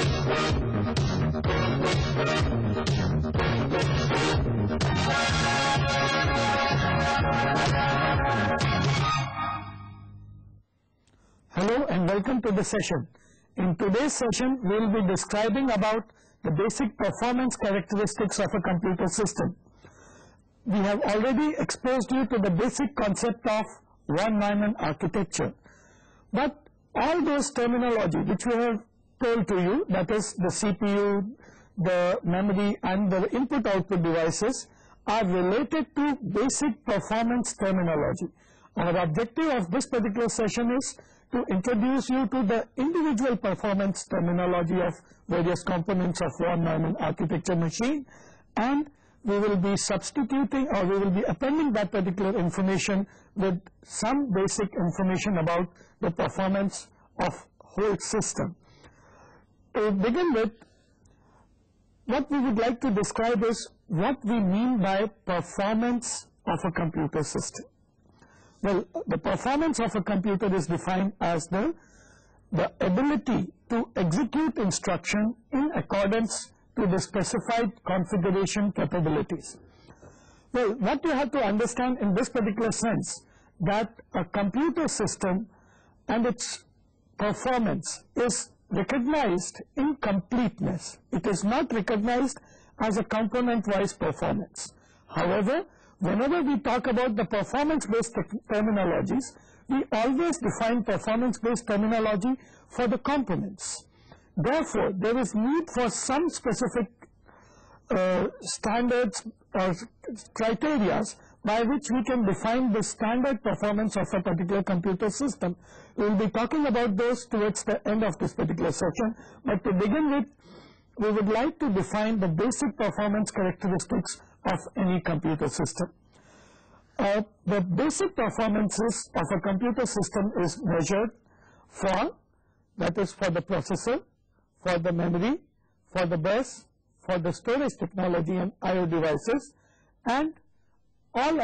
Hello and welcome to the session. In today's session, we will be describing about the basic performance characteristics of a computer system. We have already exposed you to the basic concept of one-Neumann architecture. But all those terminology which we have told to you, that is the CPU, the memory and the input-output devices, are related to basic performance terminology. Our objective of this particular session is to introduce you to the individual performance terminology of various components of one-Neumann architecture machine, and we will be substituting or we will be appending that particular information with some basic information about the performance of whole system. To begin with, what we would like to describe is what we mean by performance of a computer system. Well, the performance of a computer is defined as the ability to execute instruction in accordance to the specified configuration capabilities. Well, what you have to understand in this particular sense, that a computer system and its performance is recognized in completeness. It is not recognized as a component-wise performance. However, whenever we talk about the performance-based terminologies, we always define performance-based terminology for the components. Therefore, there is need for some specific standards or criteria by which we can define the standard performance of a particular computer system. We will be talking about those towards the end of this particular session, but to begin with, we would like to define the basic performance characteristics of any computer system. The basic performances of a computer system is measured for, that is for the processor, for the memory, for the bus, for the storage technology and I/O devices, and all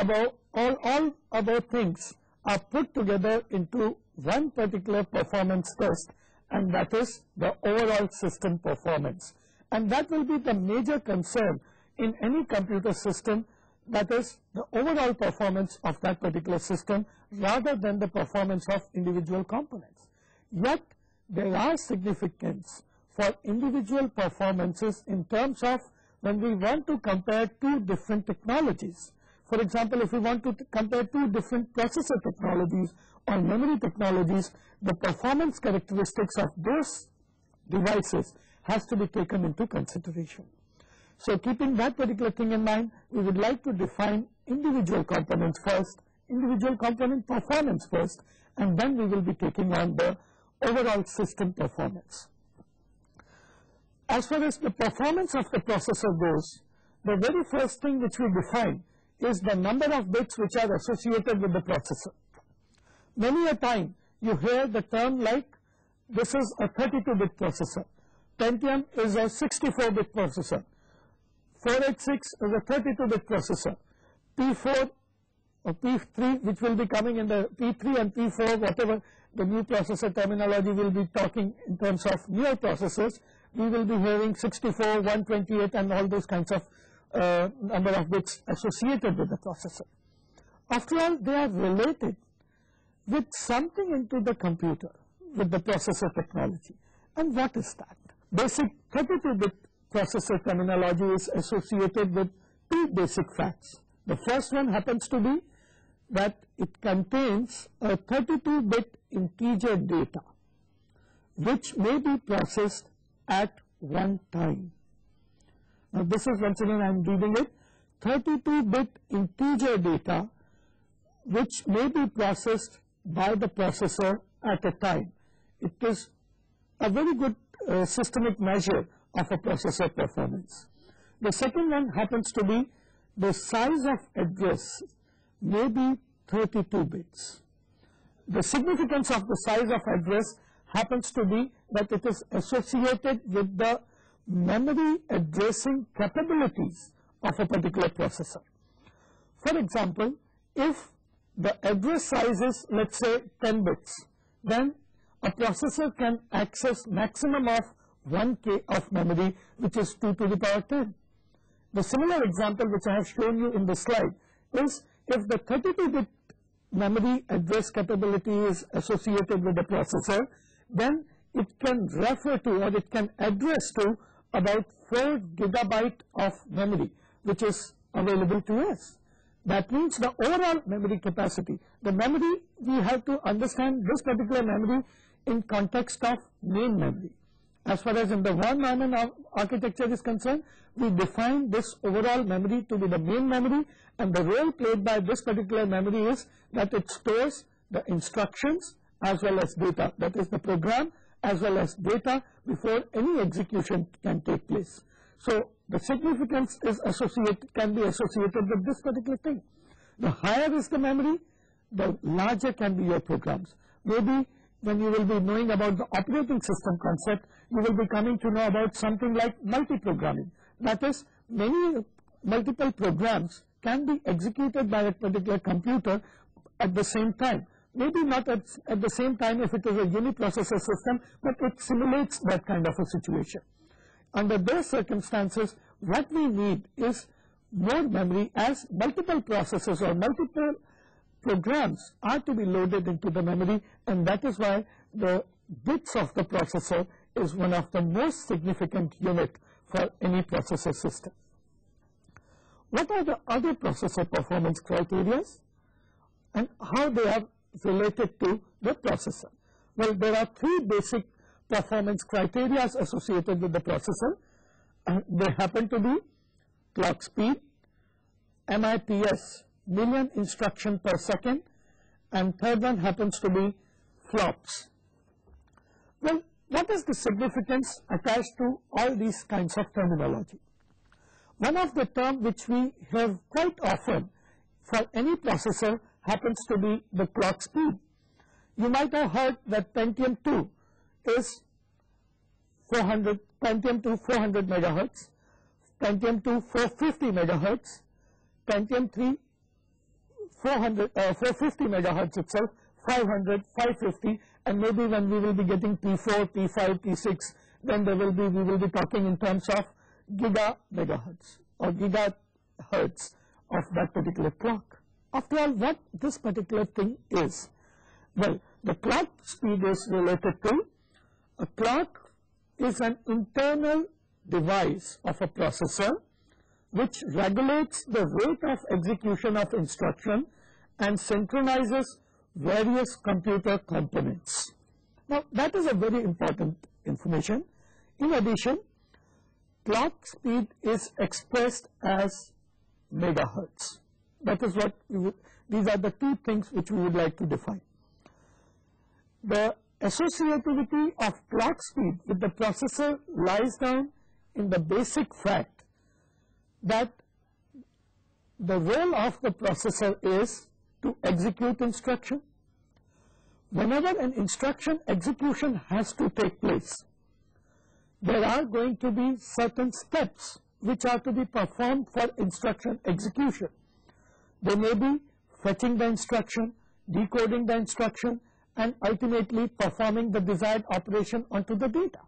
other things are put together into one particular performance test, and that is the overall system performance. And that will be the major concern in any computer system, that is the overall performance of that particular system rather than the performance of individual components. Yet there are significance for individual performances in terms of when we want to compare two different technologies. For example, if we want to compare two different processor technologies or memory technologies, the performance characteristics of those devices has to be taken into consideration. So keeping that particular thing in mind, we would like to define individual components first, individual component performance first, and then we will be taking on the overall system performance. As far as the performance of the processor goes, the very first thing which we define is the number of bits which are associated with the processor. Many a time you hear the term like, this is a 32-bit processor, Pentium is a 64-bit processor, 486 is a 32-bit processor, P4 or P3, which will be coming in the P3 and P4, whatever the new processor terminology will be talking in terms of newer processors, we will be hearing 64, 128 and all those kinds of number of bits associated with the processor. After all, they are related with something into the computer, with the processor technology. And what is that? Basic 32-bit processor terminology is associated with two basic facts. The first one happens to be that it contains a 32-bit integer data which may be processed at one time. Now this is, once again I am reading it, 32-bit integer data which may be processed by the processor at a time. It is a very good systemic measure of a processor performance. The second one happens to be the size of address may be 32 bits. The significance of the size of address happens to be that it is associated with the memory addressing capabilities of a particular processor. For example, if the address size is, let's say, 10 bits, then a processor can access maximum of 1K of memory, which is 2 to the power 10. The similar example which I have shown you in the slide is if the 32-bit memory address capability is associated with the processor, then it can refer to or it can address to about 4 gigabyte of memory which is available to us. That means the overall memory capacity, the memory, we have to understand this particular memory in context of main memory. As far as in the von Neumann architecture is concerned, we define this overall memory to be the main memory, and the role played by this particular memory is that it stores the instructions as well as data, that is the program as well as data before any execution can take place. So the significance is can be associated with this particular thing. The higher is the memory, the larger can be your programs. Maybe when you will be knowing about the operating system concept, you will be coming to know about something like multi-programming. That is, multiple programs can be executed by a particular computer at the same time. Maybe not at the same time if it is a uniprocessor system, but it simulates that kind of a situation. Under those circumstances, what we need is more memory, as multiple processes or multiple programs are to be loaded into the memory, and that is why the bits of the processor is one of the most significant unit for any processor system. What are the other processor performance criteria and how they are related to the processor? Well, there are 3 basic performance criteria associated with the processor. They happen to be clock speed, MIPS, million instruction per second, and third one happens to be flops. Well, what is the significance attached to all these kinds of terminology? One of the terms which we have quite often for any processor happens to be the clock speed. You might have heard that Pentium 2 is 400 megahertz, Pentium 2 450 megahertz, Pentium 3 450 megahertz itself, 500, 550, and maybe when we will be getting P4, P5, P6, then we will be talking in terms of megahertz or gigahertz of that particular clock. After all, what this particular thing is? Well, the clock speed is related to, a clock is an internal device of a processor which regulates the rate of execution of instruction and synchronizes various computer components. Now, that is a very important information. In addition, clock speed is expressed as megahertz. That is what these are the 2 things which we would like to define. The associativity of clock speed with the processor lies down in the basic fact that the role of the processor is to execute instruction. Whenever an instruction execution has to take place, there are going to be certain steps which are to be performed for instruction execution. They may be fetching the instruction, decoding the instruction, and ultimately performing the desired operation onto the data.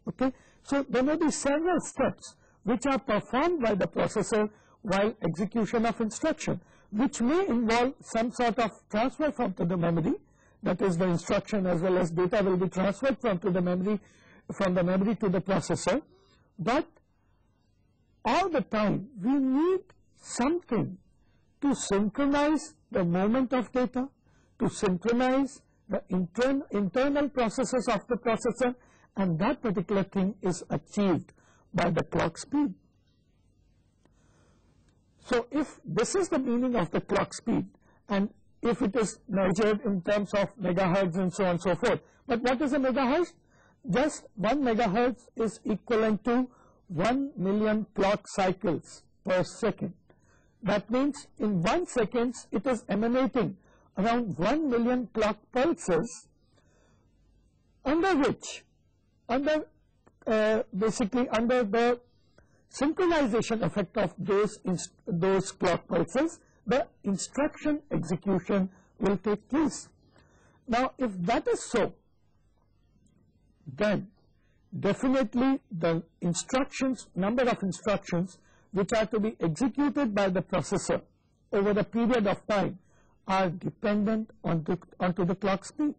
Okay? So there may be several steps which are performed by the processor while execution of instruction, which may involve some sort of transfer from to the memory, that is the instruction as well as data will be transferred from the memory to the processor, but all the time we need something to synchronize the movement of data, to synchronize the internal processes of the processor, and that particular thing is achieved by the clock speed. So if this is the meaning of the clock speed, and if it is measured in terms of megahertz and so on and so forth, but what is a megahertz? Just 1 megahertz is equivalent to 1 million clock cycles per second. That means in 1 second it is emanating around 1 million clock pulses, basically under the synchronization effect of those clock pulses, the instruction execution will take place. Now, if that is so, then definitely the instructions, number of instructions which are to be executed by the processor over a period of time are dependent onto the clock speed.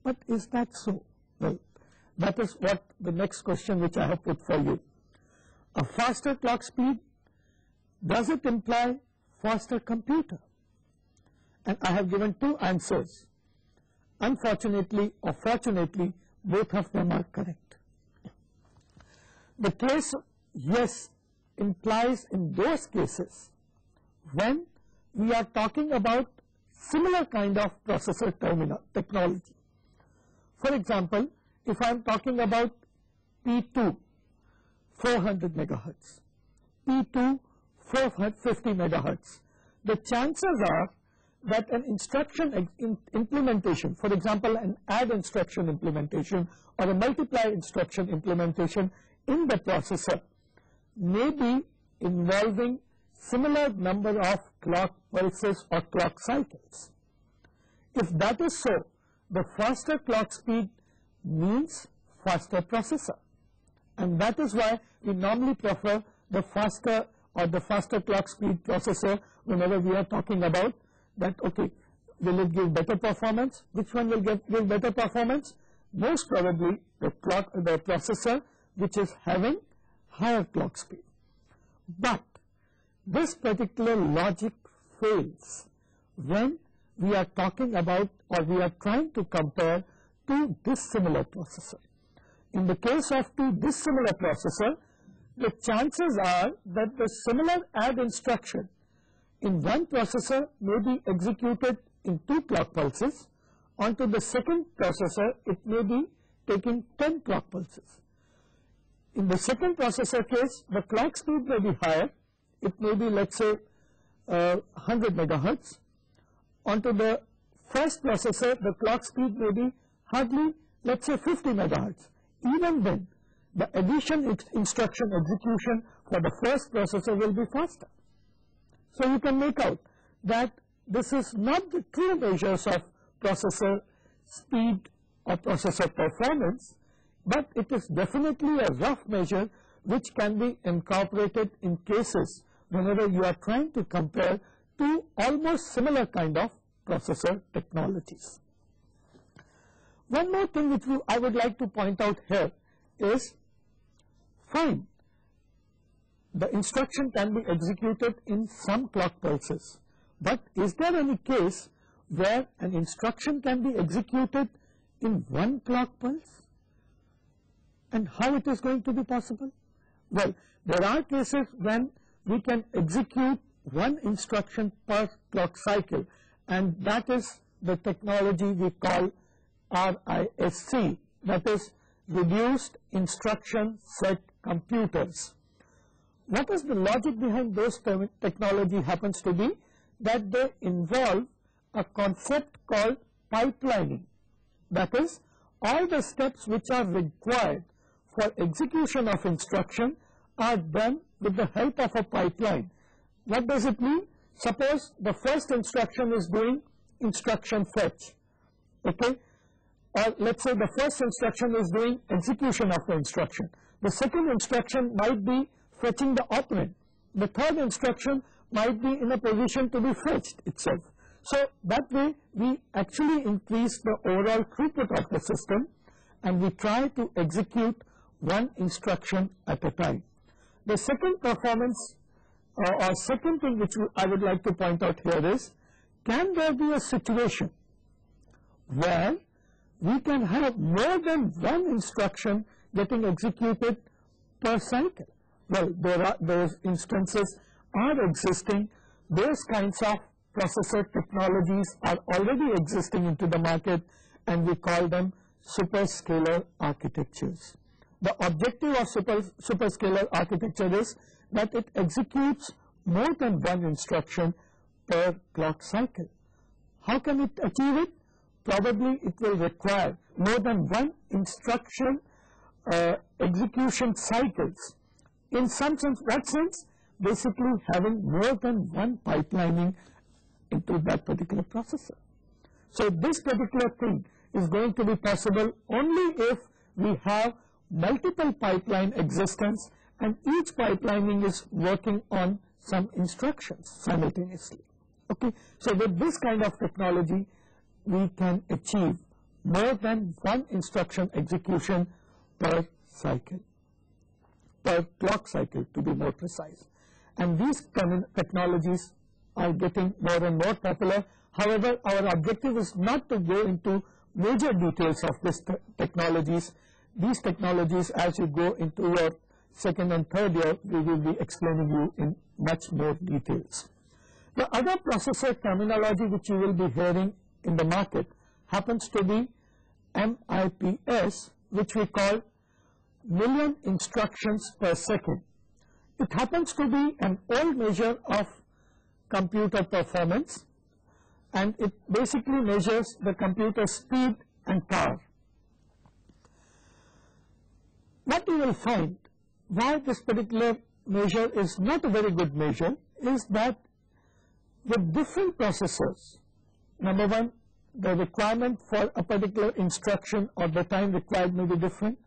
But is that so? Well, that is what the next question which I have put for you. A faster clock speed, does it imply faster computer? And I have given two answers. Unfortunately or fortunately, both of them are correct. The case yes implies in those cases when we are talking about similar kind of processor technology. For example, if I am talking about P2, 400 megahertz, P2, 450 megahertz, the chances are that an instruction implementation, for example, an add instruction implementation or a multiply instruction implementation in the processor may be involving similar number of clock pulses or clock cycles. If that is so, the faster clock speed means faster processor, and that is why we normally prefer the faster or the faster clock speed processor whenever we are talking about that. Okay, will it give better performance? Which one will give better performance? Most probably the processor which is having higher clock speed. But this particular logic fails when we are talking about or we are trying to compare two dissimilar processors. In the case of two dissimilar processors, the chances are that the similar add instruction in one processor may be executed in 2 clock pulses. Onto the second processor, it may be taking 10 clock pulses. In the second processor case, the clock speed may be higher. It may be, let's say, 100 megahertz. Onto the first processor, the clock speed may be hardly, let's say, 50 megahertz. Even then, the addition instruction execution for the first processor will be faster. So you can make out that this is not the true measures of processor speed or processor performance, but it is definitely a rough measure which can be incorporated in cases whenever you are trying to compare two almost similar kind of processor technologies. One more thing which I would like to point out here is, fine, the instruction can be executed in some clock pulses, but is there any case where an instruction can be executed in 1 clock pulse? And how it is going to be possible? Well, there are cases when we can execute 1 instruction per clock cycle, and that is the technology we call RISC, that is Reduced Instruction Set Computers. What is the logic behind those technology happens to be that they involve a concept called pipelining. That is, all the steps which are required for execution of instruction are done with the help of a pipeline. What does it mean? Suppose the first instruction is doing instruction fetch, okay? Or let's say the first instruction is doing execution of the instruction. The second instruction might be fetching the operand. The third instruction might be in a position to be fetched itself. So that way we actually increase the overall throughput of the system, and we try to execute 1 instruction at a time. The second performance or second thing which I would like to point out here is, can there be a situation where we can have more than 1 instruction getting executed per cycle? Well, those instances are existing. Those kinds of processor technologies are already existing into the market, and we call them superscalar architectures. The objective of superscalar architecture is that it executes more than 1 instruction per clock cycle. How can it achieve it? Probably it will require more than 1 instruction execution cycles. In some sense, what sense? Basically having more than 1 pipelining into that particular processor. So this particular thing is going to be possible only if we have multiple pipeline existence, and each pipelining is working on some instructions simultaneously. Okay, so with this kind of technology, we can achieve more than one instruction execution per cycle, per clock cycle to be more precise. And these technologies are getting more and more popular. However, our objective is not to go into major details of these technologies. These technologies, as you go into your second and third year, we will be explaining you in much more details. The other processor terminology which you will be hearing in the market happens to be MIPS, which we call million instructions per second. It happens to be an old measure of computer performance, and it basically measures the computer speed and power. What you will find, why this particular measure is not a very good measure, is that with different processors, number one, the requirement for a particular instruction or the time required may be different,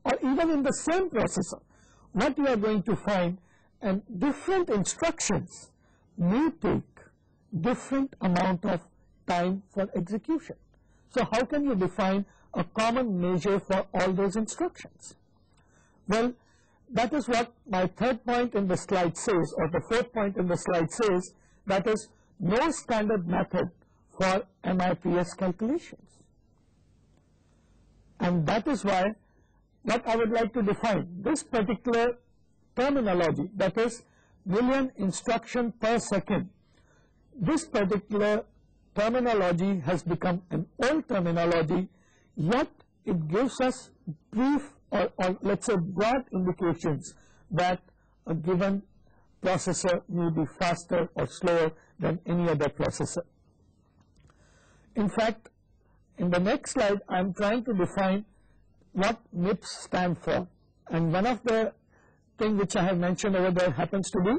or even in the same processor, what you are going to find, and different instructions may take different amount of time for execution. So how can you define a common measure for all those instructions? Well, that is what my third point in the slide says, or the fourth point in the slide says, that is no standard method for MIPS calculations. And that is why what I would like to define, this particular terminology, that is million instruction per second, this particular terminology has become an old terminology, yet it gives us brief or let's say broad indications that a given processor may be faster or slower than any other processor. In fact, in the next slide, I am trying to define what MIPS stand for, and one of the things which I have mentioned over there happens to be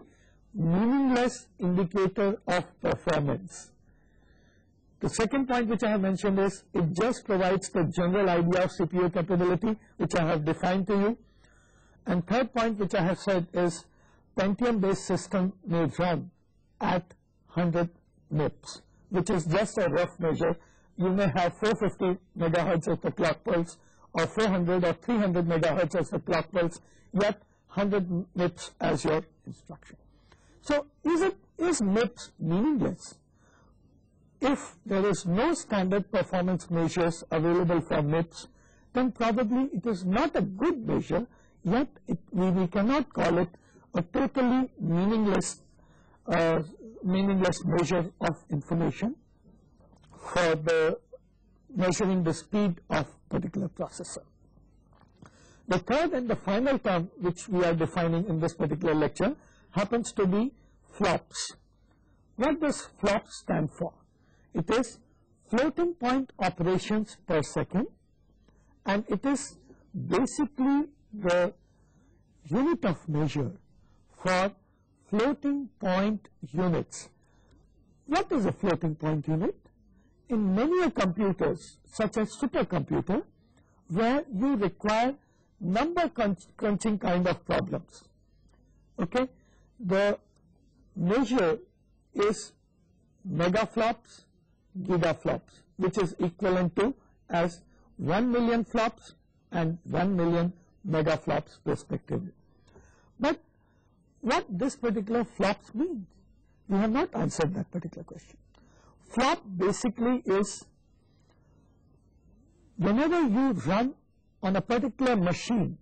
meaningless indicator of performance. The second point which I have mentioned is it just provides the general idea of CPU capability, which I have defined to you. And third point which I have said is Pentium based system may run at 100 MIPS, which is just a rough measure. You may have 450 megahertz as the clock pulse, or 400 or 300 megahertz as the clock pulse, yet 100 MIPS as your instruction. So is MIPS meaningless? If there is no standard performance measures available for MIPS, then probably it is not a good measure, yet we cannot call it a totally meaningless measure of information for the measuring the speed of particular processor. The third and the final term which we are defining in this particular lecture happens to be flops. What does flops stand for? It is floating point operations per second, and it is basically the unit of measure for floating point units. What is a floating point unit? In many computers, such as supercomputer, where you require number crunching kind of problems, okay, the measure is megaflops, gigaflops, which is equivalent to as 1 million flops and 1 million megaflops respectively. But what this particular flops means, we have not answered that particular question. Flop basically is whenever you run on a particular machine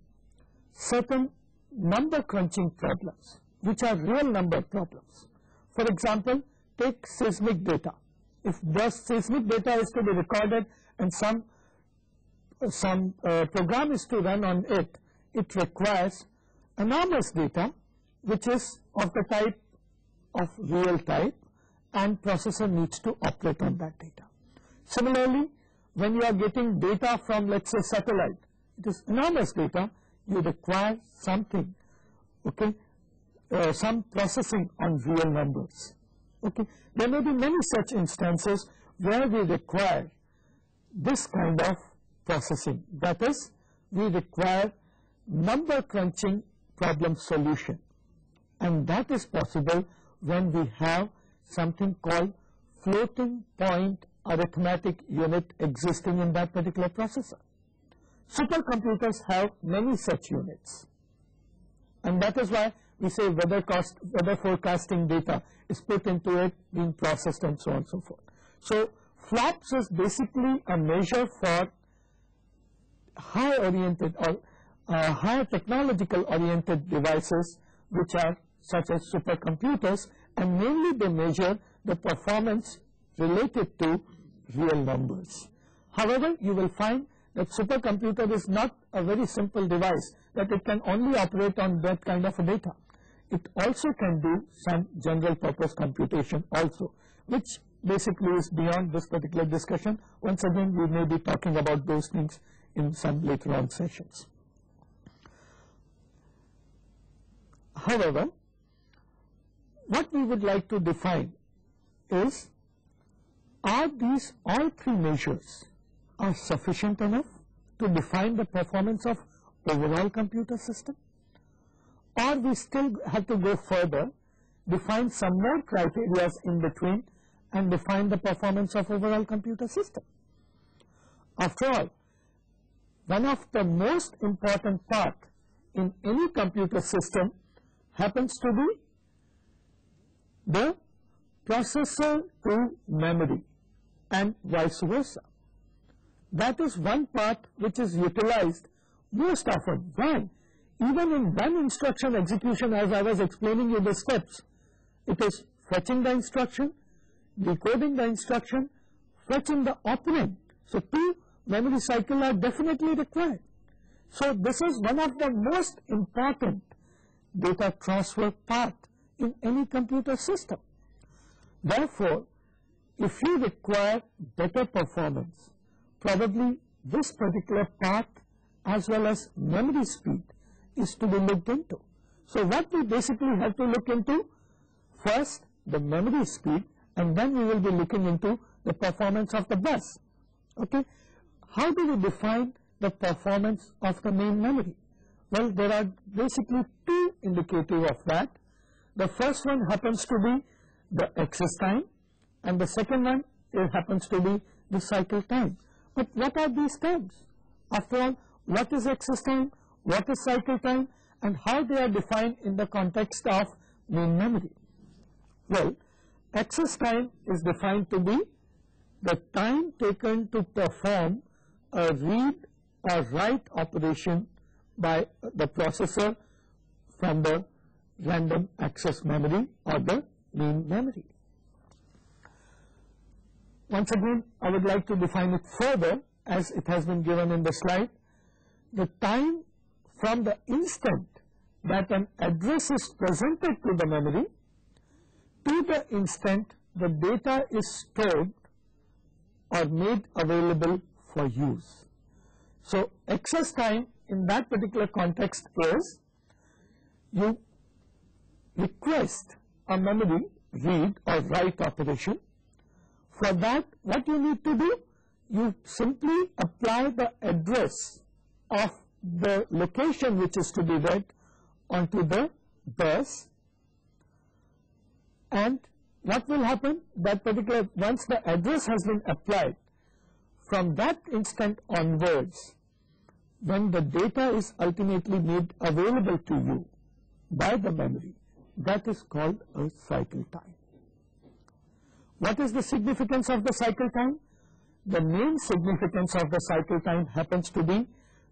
certain number crunching problems, which are real number problems. For example, take seismic data. If the seismic data is to be recorded and some program is to run on it, it requires enormous data which is of the type of real type, and processor needs to operate on that data. Similarly, when you are getting data from, let's say, satellite, it is enormous data, you require something, okay, some processing on real numbers. Okay, there may be many such instances where we require this kind of processing. That is, we require number crunching problem solution, and that is possible when we have something called floating point arithmetic unit existing in that particular processor. Supercomputers have many such units, and that is why we say weather forecasting data is put into it, being processed, and so on and so forth. So FLOPS is basically a measure for high oriented or high technological oriented devices which are such as supercomputers, and mainly they measure the performance related to real numbers. However, you will find that supercomputer is not a very simple device, that it can only operate on that kind of data. It also can do some general purpose computation also, which basically is beyond this particular discussion. Once again, we may be talking about those things in some later on sessions. However, what we would like to define is, are these all three measures are sufficient enough to define the performance of overall computer system, or we still have to go further, define some more criteria in between and define the performance of overall computer system. After all, one of the most important part in any computer system happens to be the processor to memory and vice versa. That is one part which is utilized most often. Why? Even in one instruction execution, as I was explaining you the steps, it is fetching the instruction, decoding the instruction, fetching the operand. So two memory cycles are definitely required. So this is one of the most important data transfer part in any computer system. Therefore, if you require better performance, probably this particular part as well as memory speed is to be looked into. So what we basically have to look into, first the memory speed, and then we will be looking into the performance of the bus. Okay, how do we define the performance of the main memory? Well, there are basically two indicators of that. The first one happens to be the access time, and the second one happens to be the cycle time. But what are these times? After all, what is access time, what is cycle time, and how they are defined in the context of main memory? Well, access time is defined to be the time taken to perform a read or write operation by the processor from the random access memory or the main memory. Once again, I would like to define it further as it has been given in the slide. The time from the instant that an address is presented to the memory to the instant the data is stored or made available for use. So access time in that particular context is, you request a memory read or write operation. For that, what you need to do, you simply apply the address of the location which is to be read onto the bus, and what will happen, that particular, once the address has been applied, from that instant onwards, when the data is ultimately made available to you by the memory, that is called a cycle time. What is the significance of the cycle time? The main significance of the cycle time happens to be,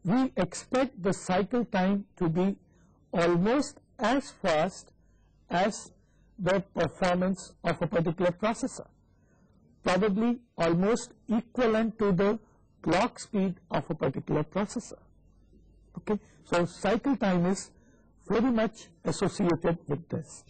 we expect the cycle time to be almost as fast as the performance of a particular processor, probably almost equivalent to the clock speed of a particular processor. Okay, so cycle time is very much associated with this.